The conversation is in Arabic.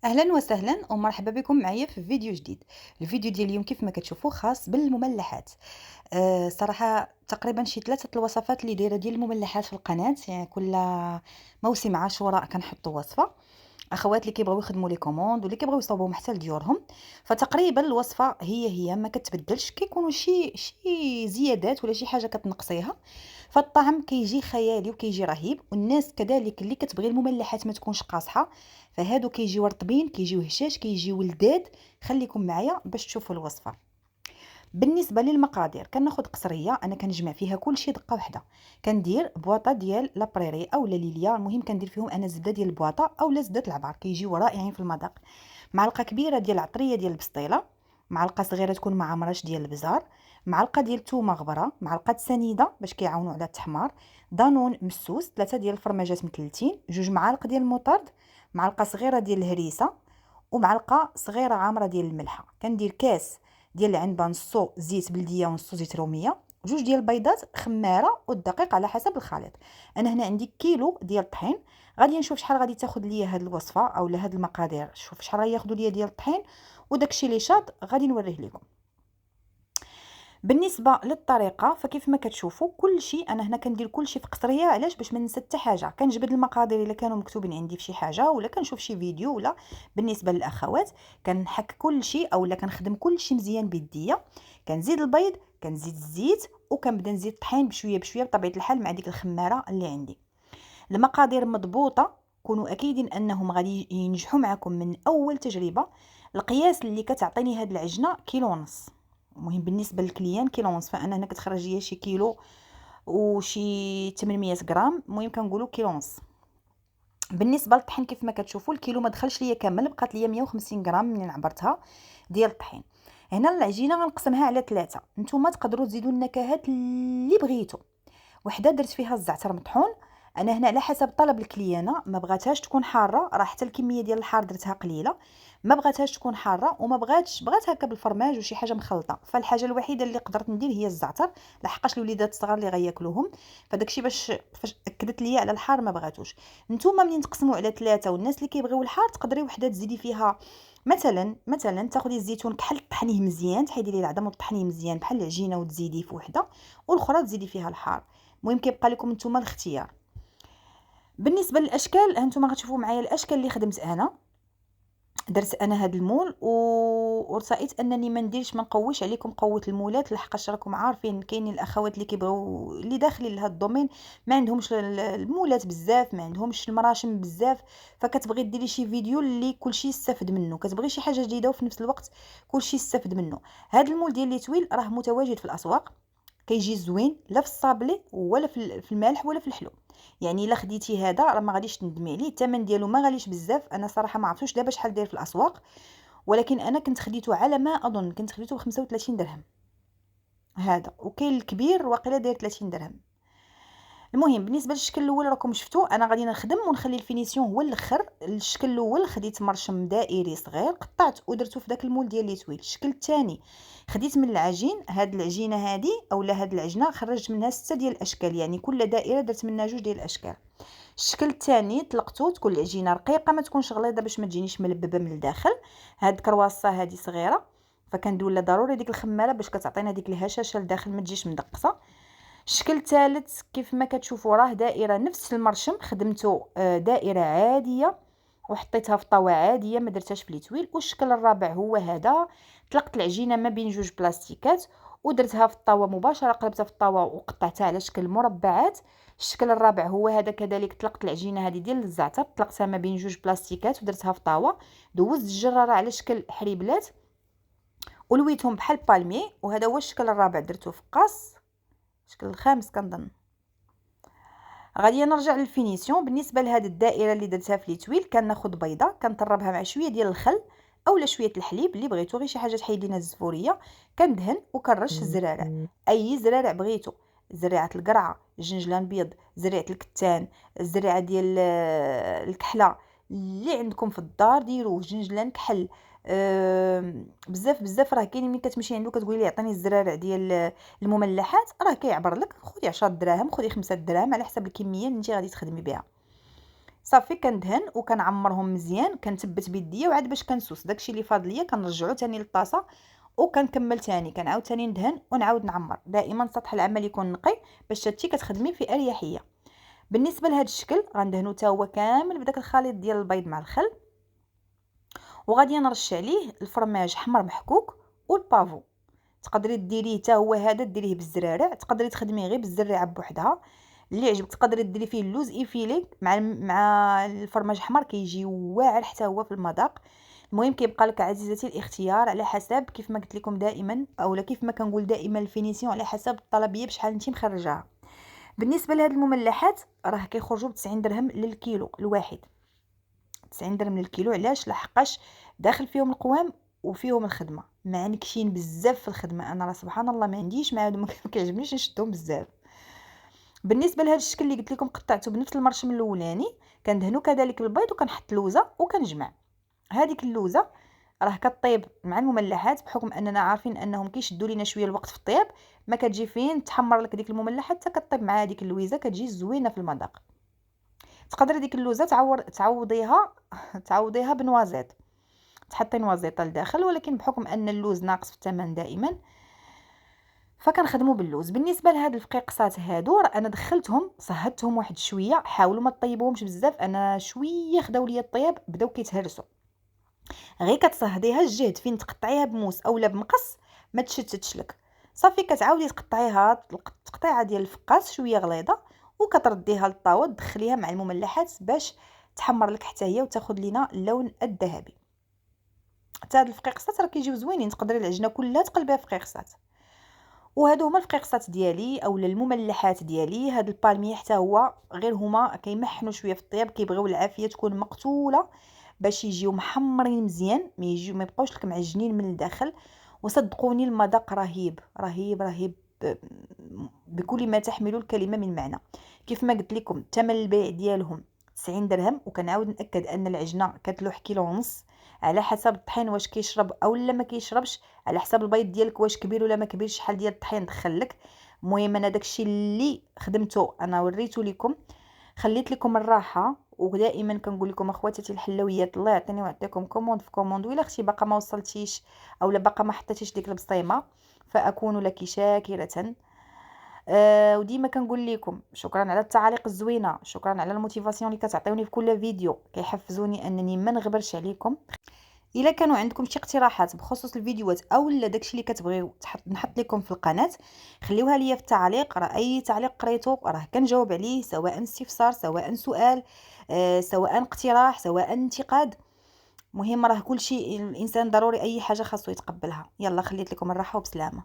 اهلا وسهلا ومرحبا بكم معايا في فيديو جديد. الفيديو ديال اليوم كيف ما كتشوفوا خاص بالمملحات. صراحه تقريبا شي ثلاثه الوصفات اللي دايره ديال المملحات في القناه، يعني كل موسم عاشوراء كنحطوا وصفه. اخوات اللي كيبغيو يخدموا لي كوموند واللي كيبغيو يصاوبوا حتى لديورهم، فتقريبا الوصفه هي ما كتبدلش، كيكونوا شي زيادات ولا شي حاجه كتنقصيها، فالطعم كيجي خيالي وكيجي رهيب. والناس كذلك اللي كتبغي المملحات ما تكونش قاصحه، فهادو كيجيو رطبين، كيجيو هشاش، كيجيو لذاذ. خليكم معايا باش تشوفوا الوصفه. بالنسبه للمقادير، كناخذ قصريه انا كنجمع فيها كلشي دقه واحده. كندير بواطه ديال لابريري او ليليا، المهم كندير فيهم انا زبده ديال البواطه اولا زبده العبار، كيجيو رائعين في المذاق. معلقه كبيره ديال العطريه ديال البسطيله، معلقه صغيره تكون مع مرش ديال البزار، معلقه ديال الثومه غبره، معلقه سنيده باش كيعاونوا على التحمار، دانون مسوس، 3 ديال الفرماجات مثلثين، 2 معالق ديال المطرد، معلقه صغيره ديال الهريسه، ومعلقه صغيره عامره ديال الملحه. كندير كاس ديال العنبه نصو زيت بلديه ونصو زيت روميه، 2 ديال البيضات خماره والدقيق على حسب الخليط. انا هنا عندي كيلو ديال الطحين. غادي نشوف شحال غادي تاخذ ليا هاد الوصفه اولا هاد المقادير، شوف شحال غياخذوا ليا ديال الطحين، وداكشي اللي شاط غادي نوريه لكم. بالنسبه للطريقه فكيف ما كتشوفوا كلشي انا هنا كندير كلشي في قصريه، علاش؟ باش ما ننسى حتى حاجه. كنجبد المقادير الا كانوا مكتوبين عندي في شي حاجه، ولا كنشوف شي فيديو، ولا بالنسبه للاخوات كنحك كلشي اولا كنخدم كلشي مزيان بيديا. كنزيد البيض، كنزيد الزيت، وكنبدا نزيد الطحين بشويه بشويه بطبيعه الحال مع ديك الخماره اللي عندي. المقادير مضبوطه، كونوا اكيدين انهم غادي ينجحوا معكم من اول تجربه. القياس اللي كتعطيني هاد العجنه كيلو ونص، المهم بالنسبه للكليان كيلو ونص، فانا هنا كتخرج ليا شي كيلو وشي 800 غرام، المهم كنقولوا كيلو ونص. بالنسبه للطحين كيف ما كتشوفوا الكيلو ما دخلش ليا كامل، بقات ليا 150 غرام من عبرتها ديال الطحين. هنا العجينه غنقسمها على 3. نتوما تقدروا تزيدوا النكهات اللي بغيتوا. وحده درت فيها الزعتر مطحون، انا هنا على حسب طلب الكليانه، ما بغاتهاش تكون حاره، راه حتى الكميه ديال الحار درتها قليله. ما بغاتهاش تكون حاره وما بغات هكا بالفرماج وشي حاجه مخلطه، فالحاجه الوحيده اللي قدرت ندير هي الزعتر، لحقاش الوليدات الصغار اللي غياكلوهم. فداكشي باش فاش اكدت ليا على الحار ما بغاتوش. نتوما منين تقسموا على 3 والناس اللي كيبغيو الحار تقدري وحده تزيدي فيها، مثلا تاخدي الزيتون كحل طحنيه مزيان، تحيدي ليه العظم وطحنيه مزيان بحال العجينه وتزيديه في وحده، والاخرى تزيدي فيها الحار. المهم كيبقى لكم نتوما الاختيار. بالنسبه للاشكال هانتوما غتشوفوا معايا الاشكال اللي خدمت انا. درت انا هاد المول ورصيت انني ما نديرش ما نقويش عليكم قوه المولات، لحقاش راكم عارفين كاينين الاخوات اللي كيبغيو اللي داخلين لهاد الدومين ما عندهمش المولات بزاف، ما عندهمش المراشم بزاف، فكتبغي ديري شي فيديو اللي كلشي يستافد منه، كتبغي شي حاجه جديده وفي نفس الوقت كلشي يستافد منه. هاد المول ديال لي تويل راه متواجد في الاسواق، كيجي زوين لا في الصابلي ولا في المالح ولا في الحلو. يعني الا خديتي هذا راه ما غاديش تندمي عليه، الثمن ديالو ما غاليش بزاف. انا صراحه ما عرفتوش دابا شحال داير في الاسواق، ولكن انا كنت خديته على ما اظن كنت خديته ب 35 درهم هذا، وكاين الكبير واقيلا داير 30 درهم. المهم بالنسبه للشكل الاول راكم شفتوا، انا غادي نخدم ونخلي الفينيسيون هو الاخر. الشكل الاول خديت مرشم دائري صغير قطعت ودرته في داك المول ديال لي تويل. الشكل الثاني خديت من العجين، هاد العجينه هذه اولا هاد العجنه خرجت منها 6 ديال الاشكال، يعني كل دائره درت منها 2 ديال الاشكال. الشكل الثاني طلقته، تكون العجينه رقيقه ما تكونش غليظه باش ما تجينيش ملببه من الداخل. هاد الكرواسه هذه صغيره، فكندير لها ضروري ديك الخماره باش كتعطينا ديك الهشاشه لداخل ما تجيش مدقصه. الشكل الثالث كيف ما كتشوفوا راه دائره نفس المرشم، خدمته دائره عاديه وحطيتها في طاوه عاديه ما درتهاش في ليتويل. والشكل الرابع هو هذا، طلقت العجينه ما بين 2 بلاستيكات ودرتها في الطاوه مباشره، قلبتها في الطاوه وقطعتها على شكل مربعات. الشكل الرابع هو هذا كذلك، طلقت العجينه هذه ديال الزعتر طلقتها ما بين 2 بلاستيكات ودرتها في طاوه، دوزت الجراره على شكل حريبلات ولويتهم بحال بالمي. وهذا هو الشكل الرابع درته في قاص. الشكل الخامس كنظن. غادي نرجع للفينيسيون. بالنسبه لهذه الدائره اللي درتها في ليتويل كناخذ بيضه كنطربها مع شويه ديال الخل اولا شويه الحليب اللي بغيتو، غير شي حاجه تحيد لينا الزفوريه. كندهن وكنرش الزرارع، اي زرارع بغيتو، زريعه القرعه، الجنجلان بيض، زريعه الكتان، الزريعه ديال الكحله اللي عندكم في الدار ديروه، جنجلان كحل. بزاف بزاف راه كاين ملي كتمشي عنده كتقولي ليه عطيني الزرارع ديال المملحات، راه كيعبر لك. خذي 10 دراهم، خذي 5 دراهم على حسب الكميه اللي انت غادي تخدمي بها. صافي كندهن وكنعمرهم مزيان، كنثبت بيديا وعاد باش كنسوس داكشي اللي فاضل ليا كنرجعو تاني للطاسه وكنكمل تاني كنعاود تاني ندهن ونعاود نعمر. دائما سطح العمل يكون نقي باش هادشي كتخدمي في اريحيه. بالنسبه لهذا الشكل غندهنو حتى هو كامل بداك الخليط ديال البيض مع الخل، وغادي نرش عليه الفرماج حمر محكوك والبافو. تقدري ديريه حتى هو هذا ديريه بالزرارع، تقدري تخدميه غير بالزريعه بوحدها اللي عجبك. تقدري ديري فيه اللوز ايفيلي مع الفرماج احمر كيجي واعر حتى هو في المذاق. المهم كيبقى لك عزيزتي الاختيار على حسب كيف ما قلت لكم دائما، اولا كيف ما كنقول دائما الفينيسيون على حسب الطلبيه بشحال انت مخرجاها. بالنسبه لهاد المملحات راه كيخرجوا ب 90 درهم للكيلو الواحد. 90 درهم للكيلو. علاش؟ لحقاش داخل فيهم القوام وفيهم الخدمه، معنكشين بزاف في الخدمه. انا راه سبحان الله ما عنديش مع هادو، ما كيعجبنيش نشدهم بزاف. بالنسبه لهذا الشكل اللي قلت لكم قطعته بنفس المرشم الاولاني، كندهنو كذلك البيض وكنحط اللوزه وكنجمع. هذيك اللوزه راه كطيب مع المملحات، بحكم اننا عارفين انهم كيشدوا لينا شويه الوقت في الطياب، ما كتجي فين تحمر لك ديك المملحات حتى كطيب مع هذيك اللويزه كتجي زوينه في المذاق. تقدري ديك اللوزه تعوضيها بنوازيط، تحطي نوازيط لداخل، ولكن بحكم ان اللوز ناقص في الثمن دائما فكنخدموا باللوز. بالنسبه لهاد الفقيقسات هادو راه انا دخلتهم صهدتهم واحد شويه، حاولوا ما طيبوهمش بزاف، انا شويه خداو ليا الطياب بداو كيتهرسوا. غير كتصهديها الجهد فين تقطعيها بموس اولا بمقص ما تشتتش لك. صافي كتعاودي تقطعيها تقطيعه ديال الفقاس شويه غليظه وكترديها للطاوه تدخليها مع المملحات باش تحمر لك حتى هي وتاخذ لينا اللون الذهبي. حتى هاد الفقيقسات راه كيجيو زوينين، تقدري العجينه كلها تقلبيها فقيقسات. وهادو هما الفقيقسات ديالي اولا المملحات ديالي. هاد البالميه حتى هو غير هما كيمحنوا شويه في الطياب، كيبغيو العافيه تكون مقتوله باش يجيو محمرين مزيان، ما يبقاوش لك معجنين من الداخل. وصدقوني المذاق رهيب رهيب رهيب بكل ما تحمل الكلمه من معنى. كيف ما قلت لكم ثمن البيع ديالهم 90 درهم، وكنعاود ناكد ان العجنه كتلوح كيلو ونص على حسب الطحين واش كيشرب او لا ما كيشربش، على حسب البيض ديالك واش كبير ولا ما كبيرش، شحال ديال الطحين دخلك. المهم انا داكشي اللي خدمته انا وريته لكم، خليت لكم الراحه. ودائما كنقول لكم اخواتاتي الحلويات الله يعطيني ويعطيكم كوموند في كوموند، ولا اختي باقا ما وصلتيش او لا باقا ما حطيتيش ديك البصيمه فاكون لك شاكره. وديما كنقول لكم شكرا على التعاليق الزوينه، شكرا على الموتيفاسيون اللي كتعطيوني في كل فيديو، كيحفزوني انني ما نغبرش عليكم. الا كانوا عندكم شي اقتراحات بخصوص الفيديوهات او لا داكشي اللي كتبغيو نحط لكم في القناه، خليوها ليا في التعليق. راه اي تعليق قريتو راه كنجاوب عليه، سواء استفسار سواء سؤال سواء اقتراح سواء انتقاد. مهم راه كلشي الانسان ضروري اي حاجه خاصو يتقبلها. يلا خليت لكم الراحه وبسلامه.